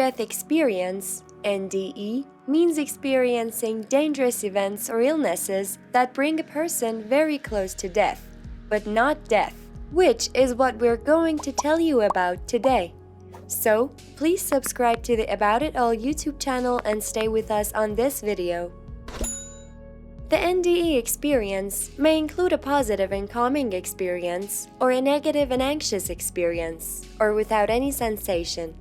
near-death experience, NDE, means experiencing dangerous events or illnesses that bring a person very close to death, but not death, which is what we're going to tell you about today. So, please subscribe to the About It All YouTube channel and stay with us on this video. The NDE experience may include a positive and calming experience, or a negative and anxious experience, or without any sensation.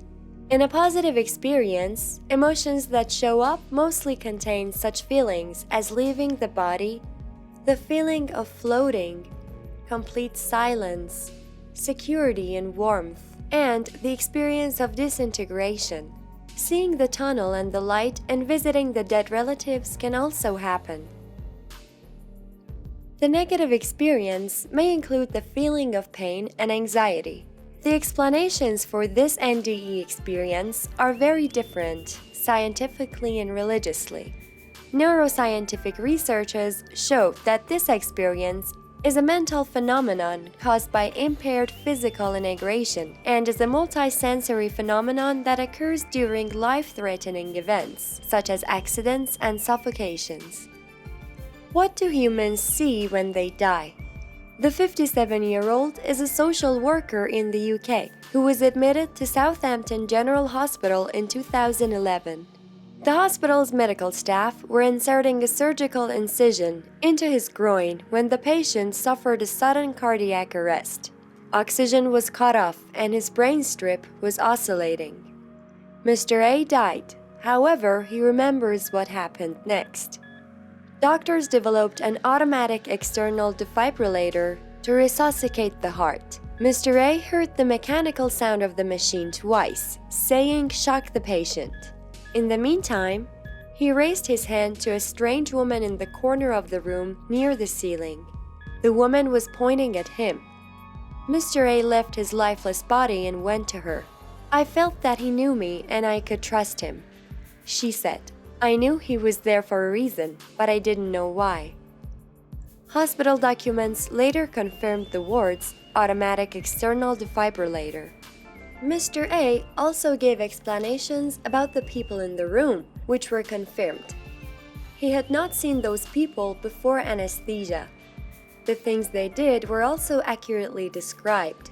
In a positive experience, emotions that show up mostly contain such feelings as leaving the body, the feeling of floating, complete silence, security and warmth, and the experience of disintegration. Seeing the tunnel and the light and visiting the dead relatives can also happen. The negative experience may include the feeling of pain and anxiety. The explanations for this NDE experience are very different, scientifically and religiously. Neuroscientific researchers show that this experience is a mental phenomenon caused by impaired physical integration and is a multisensory phenomenon that occurs during life-threatening events, such as accidents and suffocations. What do humans see when they die? The 57-year-old is a social worker in the UK who was admitted to Southampton General Hospital in 2011. The hospital's medical staff were inserting a surgical incision into his groin when the patient suffered a sudden cardiac arrest. Oxygen was cut off and his brain strip was oscillating. Mr. A died, however, he remembers what happened next. Doctors developed an automatic external defibrillator to resuscitate the heart. Mr. A heard the mechanical sound of the machine twice, saying "shock the patient." In the meantime, he raised his hand to a strange woman in the corner of the room near the ceiling. The woman was pointing at him. Mr. A left his lifeless body and went to her. "I felt that he knew me and I could trust him," she said. "I knew he was there for a reason, but I didn't know why." Hospital documents later confirmed the words "automatic external defibrillator." Mr. A also gave explanations about the people in the room, which were confirmed. He had not seen those people before anesthesia. The things they did were also accurately described.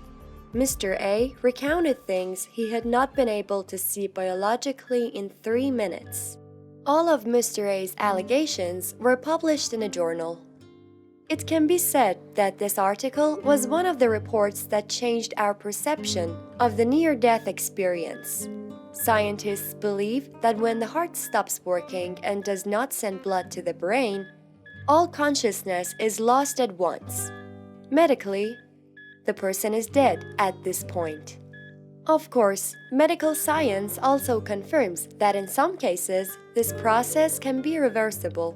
Mr. A recounted things he had not been able to see biologically in 3 minutes. All of Mr. A's allegations were published in a journal. It can be said that this article was one of the reports that changed our perception of the near-death experience. Scientists believe that when the heart stops working and does not send blood to the brain, all consciousness is lost at once. Medically, the person is dead at this point. Of course, medical science also confirms that in some cases, this process can be reversible.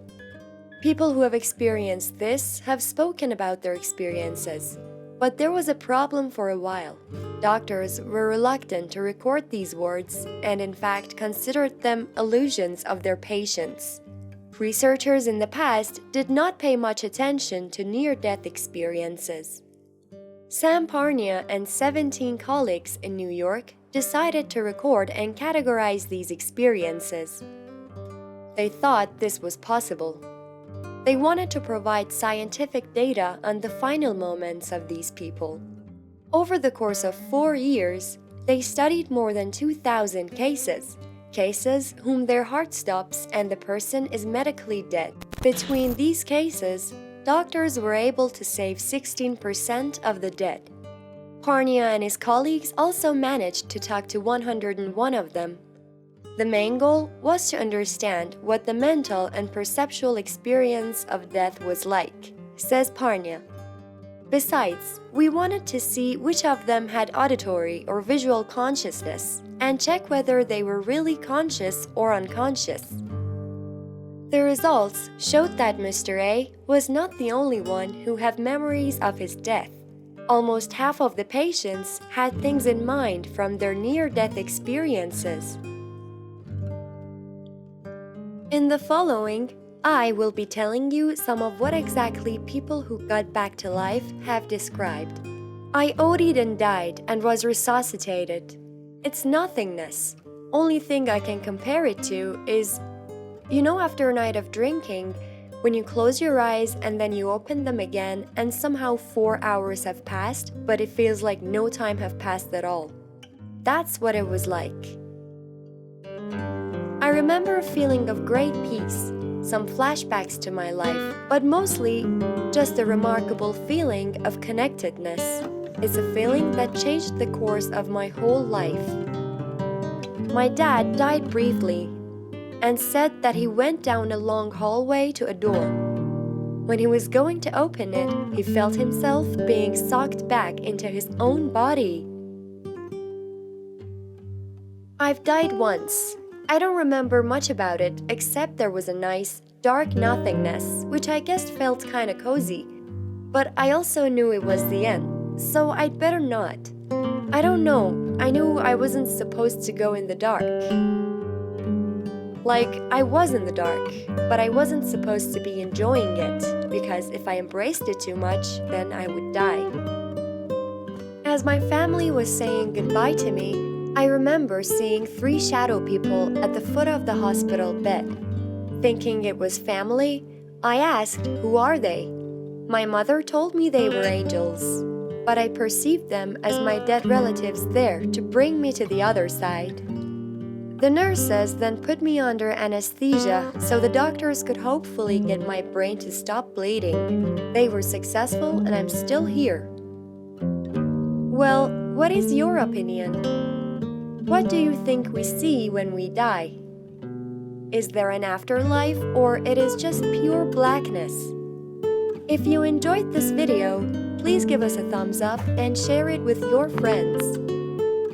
People who have experienced this have spoken about their experiences, but there was a problem for a while. Doctors were reluctant to record these words and in fact considered them illusions of their patients. Researchers in the past did not pay much attention to near-death experiences. Sam Parnia and 17 colleagues in New York decided to record and categorize these experiences. They thought this was possible. They wanted to provide scientific data on the final moments of these people. Over the course of 4 years, they studied more than 2,000 cases whom their heart stops and the person is medically dead. Between these cases, doctors were able to save 16% of the dead. Parnia and his colleagues also managed to talk to 101 of them. The main goal was to understand what the mental and perceptual experience of death was like, says Parnia. Besides, we wanted to see which of them had auditory or visual consciousness and check whether they were really conscious or unconscious. The results showed that Mr. A was not the only one who had memories of his death. Almost half of the patients had things in mind from their near-death experiences. In the following, I will be telling you some of what exactly people who got back to life have described. "I OD'd and died and was resuscitated. It's nothingness. Only thing I can compare it to is, after a night of drinking, when you close your eyes and then you open them again and somehow 4 hours have passed, but it feels like no time have passed at all. That's what it was like. I remember a feeling of great peace, some flashbacks to my life, but mostly just a remarkable feeling of connectedness. It's a feeling that changed the course of my whole life. My dad died briefly and said that he went down a long hallway to a door. When he was going to open it, he felt himself being sucked back into his own body. I've died once. I don't remember much about it, except there was a nice, dark nothingness, which I guess felt kinda cozy. But I also knew it was the end, so I'd better not. I don't know, I knew I wasn't supposed to go in the dark. Like, I was in the dark, but I wasn't supposed to be enjoying it, because if I embraced it too much, then I would die. As my family was saying goodbye to me, I remember seeing 3 shadow people at the foot of the hospital bed. Thinking it was family, I asked, "Who are they?" My mother told me they were angels, but I perceived them as my dead relatives there to bring me to the other side. The nurses then put me under anesthesia so the doctors could hopefully get my brain to stop bleeding. They were successful and I'm still here. Well, what is your opinion? What do you think we see when we die? Is there an afterlife or it is just pure blackness? If you enjoyed this video, please give us a thumbs up and share it with your friends.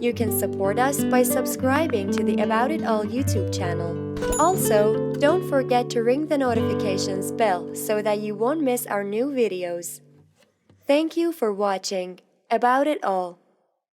You can support us by subscribing to the About It All YouTube channel. Also, don't forget to ring the notifications bell so that you won't miss our new videos. Thank you for watching About It All.